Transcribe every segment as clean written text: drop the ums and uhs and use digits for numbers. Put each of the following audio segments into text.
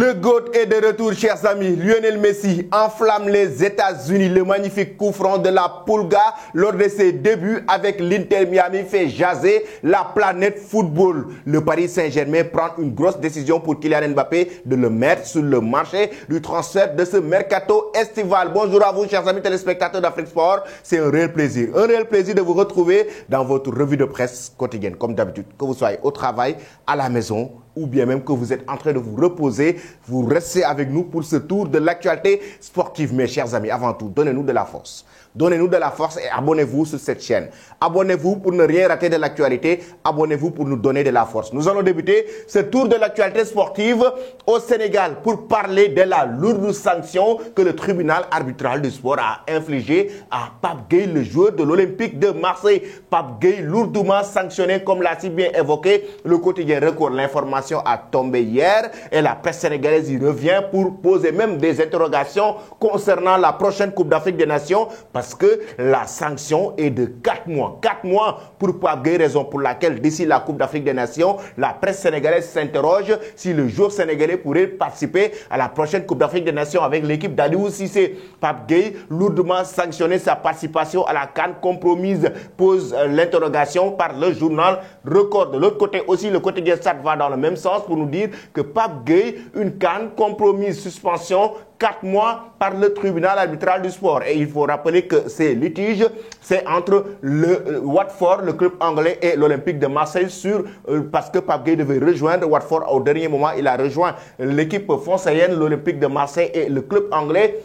Le GOAT est de retour, chers amis. Lionel Messi enflamme les États-Unis. Le magnifique coup franc de la Pulga lors de ses débuts avec l'Inter Miami fait jaser la planète football. Le Paris Saint-Germain prend une grosse décision pour Kylian Mbappé de le mettre sur le marché du transfert de ce mercato estival. Bonjour à vous, chers amis téléspectateurs d'Afrique Sport. C'est un réel plaisir de vous retrouver dans votre revue de presse quotidienne, comme d'habitude. Que vous soyez au travail, à la maison, ou bien même que vous êtes en train de vous reposer, vous restez avec nous pour ce tour de l'actualité sportive. Mes chers amis, avant tout, donnez-nous de la force. Donnez-nous de la force et abonnez-vous sur cette chaîne. Abonnez-vous pour ne rien rater de l'actualité. Abonnez-vous pour nous donner de la force. Nous allons débuter ce tour de l'actualité sportive au Sénégal pour parler de la lourde sanction que le tribunal arbitral du sport a infligée à Pape Gueye, le joueur de l'Olympique de Marseille. Pape Gueye, lourdement sanctionné, comme l'a si bien évoqué le quotidien Record. L'information a tombé hier et la presse sénégalaise y revient pour poser même des interrogations concernant la prochaine Coupe d'Afrique des Nations. Parce que la sanction est de 4 mois. 4 mois pour Pape Gueye, raison pour laquelle d'ici la Coupe d'Afrique des Nations, la presse sénégalaise s'interroge si le joueur sénégalais pourrait participer à la prochaine Coupe d'Afrique des Nations avec l'équipe d'Aliou Cissé. Pape Gueye, lourdement sanctionné, sa participation à la CAN compromise, pose l'interrogation par le journal Record. De l'autre côté aussi, le quotidien Stade va dans le même sens pour nous dire que Pape Gueye, une CAN compromise, suspension, 4 mois par le tribunal arbitral du sport. Et il faut rappeler que ces litiges, c'est entre le Watford, le club anglais, et l'Olympique de Marseille parce que Pape Gueye devait rejoindre Watford au dernier moment. Il a rejoint l'équipe française, l'Olympique de Marseille, et le club anglais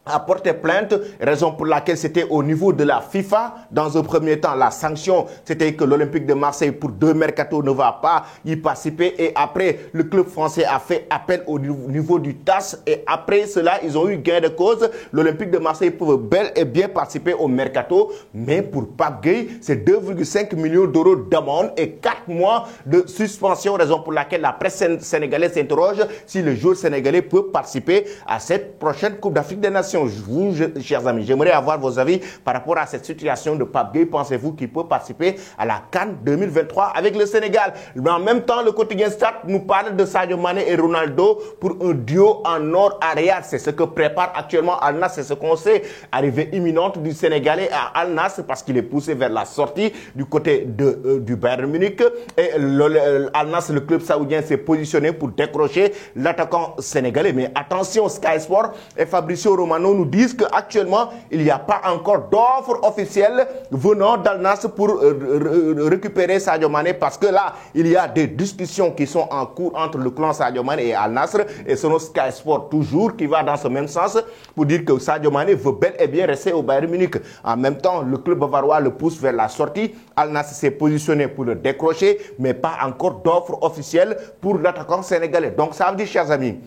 a porté plainte, raison pour laquelle c'était au niveau de la FIFA. Dans un premier temps, la sanction, c'était que l'Olympique de Marseille, pour 2 mercato, ne va pas y participer. Et après, le club français a fait appel au niveau du TAS. Et après cela, ils ont eu gain de cause. L'Olympique de Marseille peut bel et bien participer au mercato. Mais pour Pape Gueye, c'est 2,5 millions d'euros d'amende et 4 mois de suspension, raison pour laquelle la presse sénégalaise s'interroge si le joueur sénégalais peut participer à cette prochaine Coupe d'Afrique des Nations. Vous, chers amis, j'aimerais avoir vos avis par rapport à cette situation de Pape Gueye. Pensez-vous qu'il peut participer à la CAN 2023 avec le Sénégal? Mais en même temps, le quotidien Stade nous parle de Sadio Mané et Ronaldo pour un duo en or à Riyad. C'est ce que prépare actuellement Al Nassr. C'est ce qu'on sait. Arrivée imminente du Sénégalais à Al Nassr parce qu'il est poussé vers la sortie du côté du Bayern Munich. Et Al Nassr, le club saoudien, s'est positionné pour décrocher l'attaquant sénégalais. Mais attention, Sky Sport et Fabricio Romano nous disent qu'actuellement, il n'y a pas encore d'offre officielle venant d'Al Nassr pour récupérer Sadio Mané parce que là, il y a des discussions qui sont en cours entre le clan Sadio Mané et Al Nassr et selon Sky Sport toujours qui va dans ce même sens pour dire que Sadio Mané veut bel et bien rester au Bayern Munich. En même temps, le club bavarois le pousse vers la sortie. Al Nassr s'est positionné pour le décrocher, mais pas encore d'offre officielle pour l'attaquant sénégalais. Donc ça veut dire, chers amis,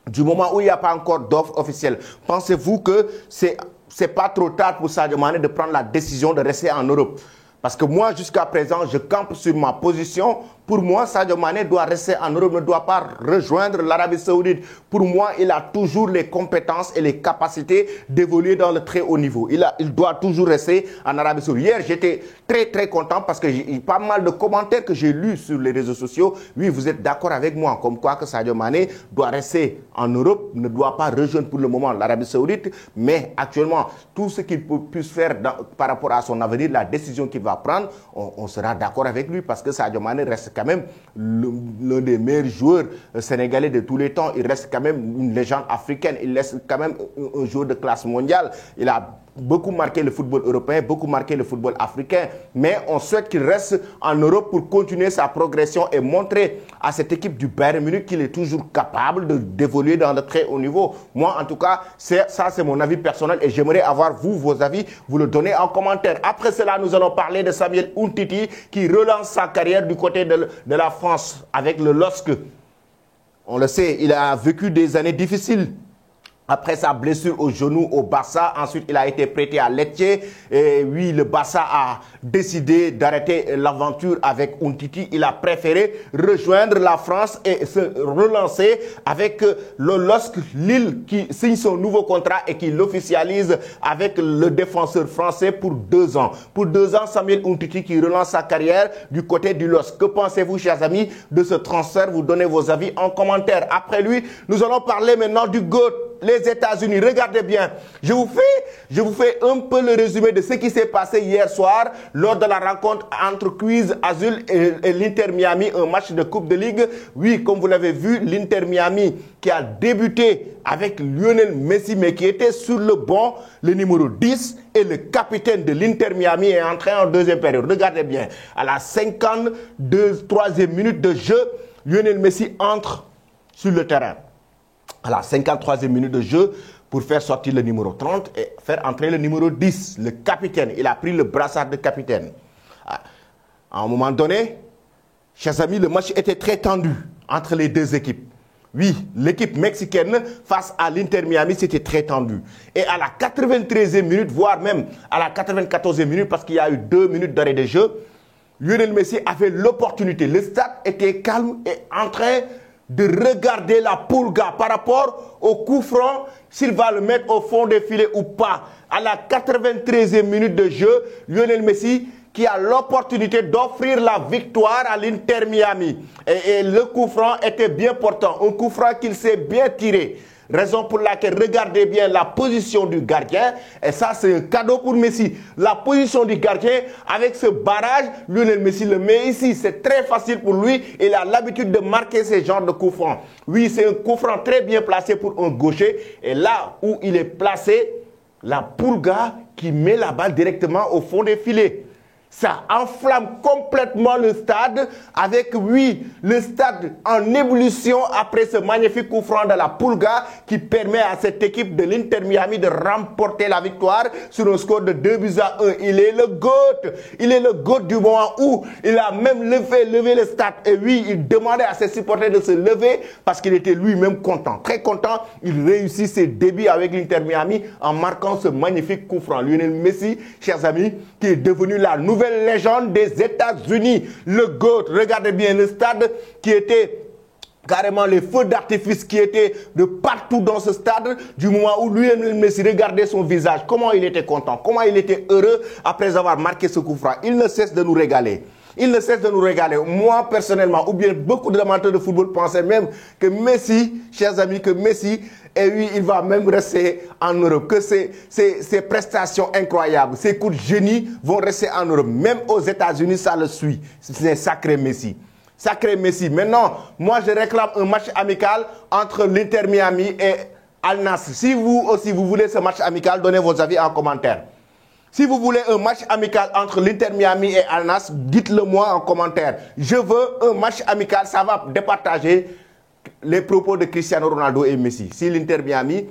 du moment où il n'y a pas encore d'offre officielle, pensez-vous que c'est pas trop tard pour Sadio Mané de prendre la décision de rester en Europe? Parce que moi, jusqu'à présent, je campe sur ma position. Pour moi, Sadio Mané doit rester en Europe, ne doit pas rejoindre l'Arabie Saoudite. Pour moi, il a toujours les compétences et les capacités d'évoluer dans le très haut niveau. Il doit toujours rester en Arabie Saoudite. Hier, j'étais très content parce que j'ai pas mal de commentaires que j'ai lus sur les réseaux sociaux. Oui, vous êtes d'accord avec moi, comme quoi que Sadio Mané doit rester en Europe, ne doit pas rejoindre pour le moment l'Arabie Saoudite. Mais actuellement, tout ce qu'il puisse faire par rapport à son avenir, la décision qu'il va prendre, on sera d'accord avec lui parce que Sadio Mané reste quand même l'un des meilleurs joueurs sénégalais de tous les temps. Il reste quand même une légende africaine. Il reste quand même un joueur de classe mondiale. Il a beaucoup marqué le football européen, beaucoup marqué le football africain. Mais on souhaite qu'il reste en Europe pour continuer sa progression et montrer à cette équipe du Bayern Munich qu'il est toujours capable d'évoluer dans le très haut niveau. Moi, en tout cas, ça c'est mon avis personnel et j'aimerais avoir vos avis, vous le donnez en commentaire. Après cela, nous allons parler de Samuel Umtiti qui relance sa carrière du côté de la France avec le LOSC. On le sait, il a vécu des années difficiles après sa blessure au genou au Barça. Ensuite, il a été prêté à Lecce. Et oui, le Barça a décidé d'arrêter l'aventure avec Umtiti. Il a préféré rejoindre la France et se relancer avec le LOSC Lille qui signe son nouveau contrat et qui l'officialise avec le défenseur français pour 2 ans. Pour 2 ans, Samuel Umtiti qui relance sa carrière du côté du LOSC. Que pensez-vous, chers amis, de ce transfert? Vous donnez vos avis en commentaire. Après lui, nous allons parler maintenant du GOAT, les États-Unis. Regardez bien, je vous fais un peu le résumé de ce qui s'est passé hier soir lors de la rencontre entre Cruz Azul et l'Inter Miami, un match de Coupe de Ligue. Oui, comme vous l'avez vu, l'Inter Miami qui a débuté avec Lionel Messi, mais qui était sur le banc, le numéro 10, et le capitaine de l'Inter Miami est entré en deuxième période. Regardez bien, à la 53e minute de jeu, Lionel Messi entre sur le terrain. À la 53e minute de jeu, pour faire sortir le numéro 30 et faire entrer le numéro 10, le capitaine. Il a pris le brassard de capitaine. À un moment donné, chers amis, le match était très tendu entre les deux équipes. Oui, l'équipe mexicaine face à l'Inter Miami, c'était très tendu. Et à la 93e minute, voire même à la 94e minute, parce qu'il y a eu 2 minutes d'arrêt de jeu, Lionel Messi avait l'opportunité. Le stade était calme et en train de regarder la Pulga par rapport au coup franc, s'il va le mettre au fond des filets ou pas. À la 93e minute de jeu, Lionel Messi qui a l'opportunité d'offrir la victoire à l'Inter Miami. Et le coup franc était bien portant, un coup franc qu'il s'est bien tiré. Raison pour laquelle, regardez bien la position du gardien. Et ça, c'est un cadeau pour Messi. La position du gardien, avec ce barrage, Lionel Messi le met ici. C'est très facile pour lui. Il a l'habitude de marquer ce genre de coup franc. Oui, c'est un coup franc très bien placé pour un gaucher. Et là où il est placé, la Pulga qui met la balle directement au fond des filets. Ça enflamme complètement le stade avec, oui, le stade en ébullition après ce magnifique coup franc de la Pulga qui permet à cette équipe de l'Inter Miami de remporter la victoire sur un score de 2-1. Il est le GOAT. Il est le GOAT du moment où il a même levé le stade. Et oui, il demandait à ses supporters de se lever parce qu'il était lui-même content. Très content. Il réussit ses débuts avec l'Inter Miami en marquant ce magnifique coup franc. Lionel Messi, chers amis, qui est devenu la nouvelle légende des États-Unis, le GOAT. Regardez bien le stade qui était carrément les feux d'artifice qui étaient de partout dans ce stade du moment où Lionel Messi regardait son visage. Comment il était content, comment il était heureux après avoir marqué ce coup franc. Il ne cesse de nous régaler. Il ne cesse de nous régaler. Moi, personnellement, ou bien beaucoup de amateurs de football pensaient même que Messi, chers amis, que Messi, et oui, il va même rester en Europe. Que ces prestations incroyables, ces coups de génie vont rester en Europe. Même aux États-Unis, ça le suit. C'est un sacré Messi. Sacré Messi. Maintenant, moi, je réclame un match amical entre l'Inter Miami et Al Nassr. Si vous aussi, vous voulez ce match amical, donnez vos avis en commentaire. Si vous voulez un match amical entre l'Inter Miami et Al Nassr, dites-le moi en commentaire. Je veux un match amical, ça va départager les propos de Cristiano Ronaldo et Messi. Si l'Inter Miami,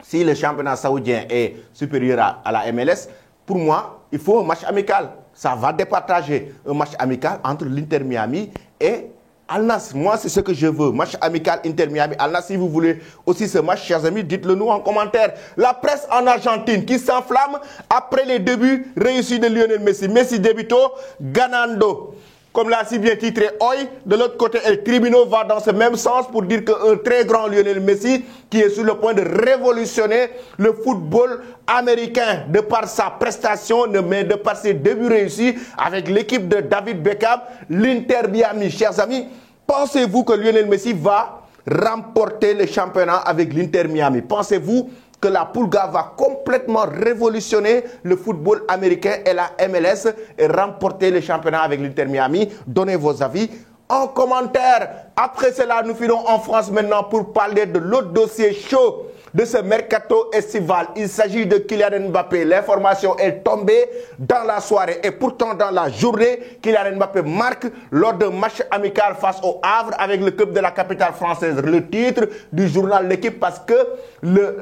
si le championnat saoudien est supérieur à la MLS, pour moi, il faut un match amical. Ça va départager un match amical entre l'Inter Miami et Al Nassr. Moi, c'est ce que je veux. Match amical Inter Miami, Al Nassr. Si vous voulez aussi ce match, chers amis, dites-le nous en commentaire. La presse en Argentine qui s'enflamme après les débuts réussis de Lionel Messi. Messi debutó ganando. Comme l'a si bien titré Hoy, de l'autre côté, El Tribunal va dans ce même sens pour dire qu'un très grand Lionel Messi, qui est sur le point de révolutionner le football américain de par sa prestation, mais de par ses débuts réussis avec l'équipe de David Beckham, l'Inter Miami. Chers amis, pensez-vous que Lionel Messi va remporter le championnat avec l'Inter Miami? Pensez-vous que la Pulga va complètement révolutionner le football américain et la MLS et remporter le championnat avec l'Inter Miami? Donnez vos avis en commentaire. Après cela, nous filons en France maintenant pour parler de l'autre dossier chaud de ce mercato estival. Il s'agit de Kylian Mbappé. L'information est tombée dans la soirée et pourtant dans la journée, Kylian Mbappé marque lors d'un match amical face au Havre avec le club de la capitale française. Le titre du journal L'Équipe parce que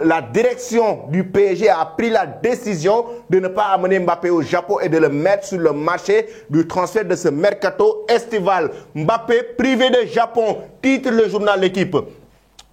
la direction du PSG a pris la décision de ne pas amener Mbappé au Japon et de le mettre sur le marché du transfert de ce mercato estival. Mbappé privé de Japon, titre le journal L'Équipe.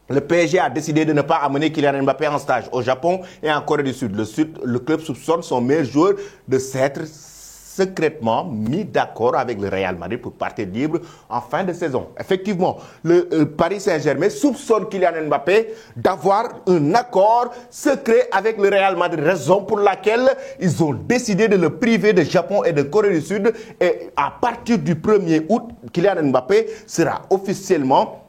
Le PSG a décidé de ne pas amener Kylian Mbappé en stage au Japon et en Corée du Sud. Le club soupçonne son meilleur joueur de s'être secrètement mis d'accord avec le Real Madrid pour partir libre en fin de saison. Effectivement, le Paris Saint-Germain soupçonne Kylian Mbappé d'avoir un accord secret avec le Real Madrid, raison pour laquelle ils ont décidé de le priver de Japon et de Corée du Sud. Et à partir du 1er août, Kylian Mbappé sera officiellement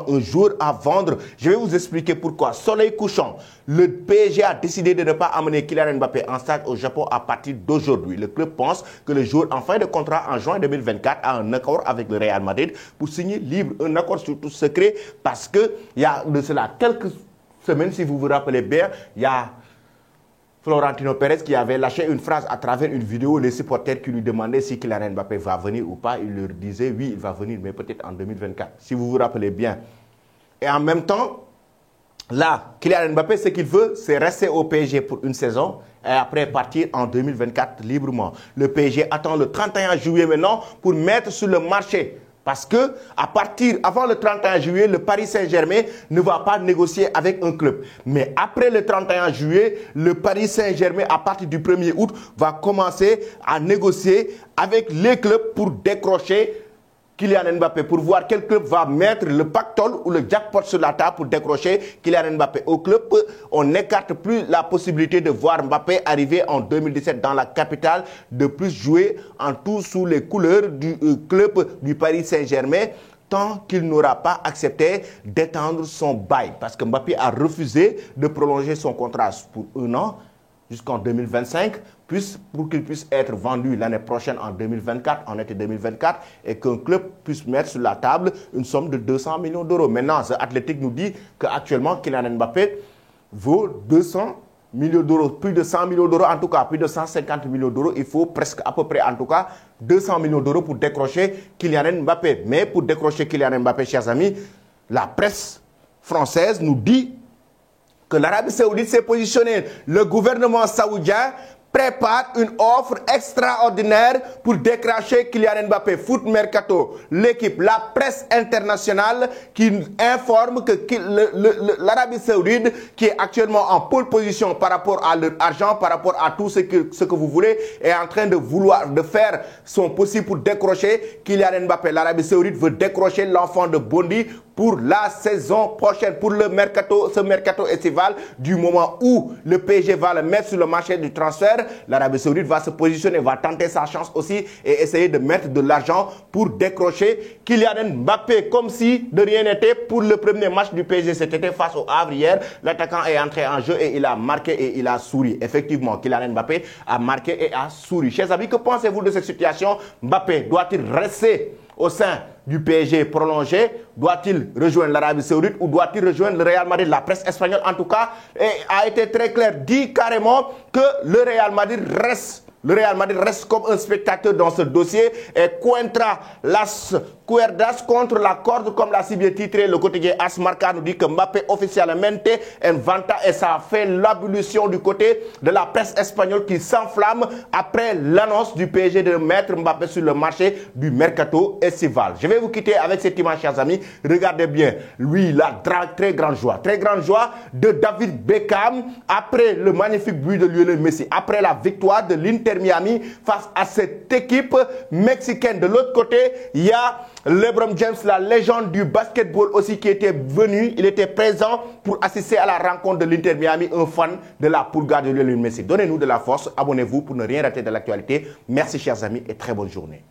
un joueur à vendre. Je vais vous expliquer pourquoi. Soleil couchant, le PSG a décidé de ne pas amener Kylian Mbappé en stage au Japon à partir d'aujourd'hui. Le club pense que le joueur en fin de contrat en juin 2024 a un accord avec le Real Madrid pour signer libre. Un accord surtout secret parce qu'il y a de cela quelques semaines, si vous vous rappelez bien, il y a Florentino Pérez qui avait lâché une phrase à travers une vidéo, les supporters qui lui demandaient si Kylian Mbappé va venir ou pas. Il leur disait oui, il va venir, mais peut-être en 2024, si vous vous rappelez bien. Et en même temps, là, Kylian Mbappé, ce qu'il veut, c'est rester au PSG pour une saison et après partir en 2024 librement. Le PSG attend le 31 juillet maintenant pour mettre sur le marché. Parce que avant le 31 juillet, le Paris Saint-Germain ne va pas négocier avec un club. Mais après le 31 juillet, le Paris Saint-Germain, à partir du 1er août, va commencer à négocier avec les clubs pour décrocher Kylian Mbappé, pour voir quel club va mettre le pactole ou le jackpot sur la table pour décrocher Kylian Mbappé. Au club, on n'écarte plus la possibilité de voir Mbappé arriver en 2017 dans la capitale, de plus jouer en tout sous les couleurs du club du Paris Saint-Germain, tant qu'il n'aura pas accepté d'étendre son bail. Parce que Mbappé a refusé de prolonger son contrat pour 1 an jusqu'en 2025, pour qu'il puisse être vendu l'année prochaine en 2024, en été 2024, et qu'un club puisse mettre sur la table une somme de 200 millions d'euros. Maintenant, The Athletic nous dit qu'actuellement, Kylian Mbappé vaut 200 millions d'euros, plus de 100 millions d'euros, en tout cas, plus de 150 millions d'euros. Il faut presque à peu près, en tout cas, 200 millions d'euros pour décrocher Kylian Mbappé. Mais pour décrocher Kylian Mbappé, chers amis, la presse française nous dit que l'Arabie Saoudite s'est positionnée. Le gouvernement saoudien prépare une offre extraordinaire pour décrocher Kylian Mbappé. Foot Mercato, l'équipe, la presse internationale qui informe que l'Arabie Saoudite, qui est actuellement en pole position par rapport à leur argent, par rapport à tout ce que vous voulez, est en train de faire son possible pour décrocher Kylian Mbappé. L'Arabie Saoudite veut décrocher l'enfant de Bondy pour la saison prochaine, pour le mercato, ce mercato estival, du moment où le PSG va le mettre sur le marché du transfert, l'Arabie Saoudite va se positionner, va tenter sa chance aussi et essayer de mettre de l'argent pour décrocher Kylian Mbappé, comme si de rien n'était. Pour le premier match du PSG cet été face au Havre hier, l'attaquant est entré en jeu et il a marqué et il a souri. Effectivement, Kylian Mbappé a marqué et a souri. Chers amis, que pensez-vous de cette situation? Mbappé doit-il rester au sein du PSG prolongé? Doit-il rejoindre l'Arabie Saoudite ou doit-il rejoindre le Real Madrid? La presse espagnole, en tout cas, a été très claire, dit carrément que le Real Madrid reste comme un spectateur dans ce dossier et contra las cuerdas contre la corde, comme l'a si bien titré le quotidien As Marca, nous dit que Mbappé officiellement en venta, et ça a fait l'abolition du côté de la presse espagnole qui s'enflamme après l'annonce du PSG de mettre Mbappé sur le marché du mercato estival. Je vais vous quitter avec cette image, chers amis. Regardez bien, lui, la très grande joie de David Beckham après le magnifique but de Lionel Messi, après la victoire de l'Inter Miami face à cette équipe mexicaine. De l'autre côté, il y a LeBron James, la légende du basketball aussi, qui était venu. Il était présent pour assister à la rencontre de l'Inter Miami, un fan de la Pulga de Lionel Messi. Donnez-nous de la force, abonnez-vous pour ne rien rater de l'actualité. Merci chers amis et très bonne journée.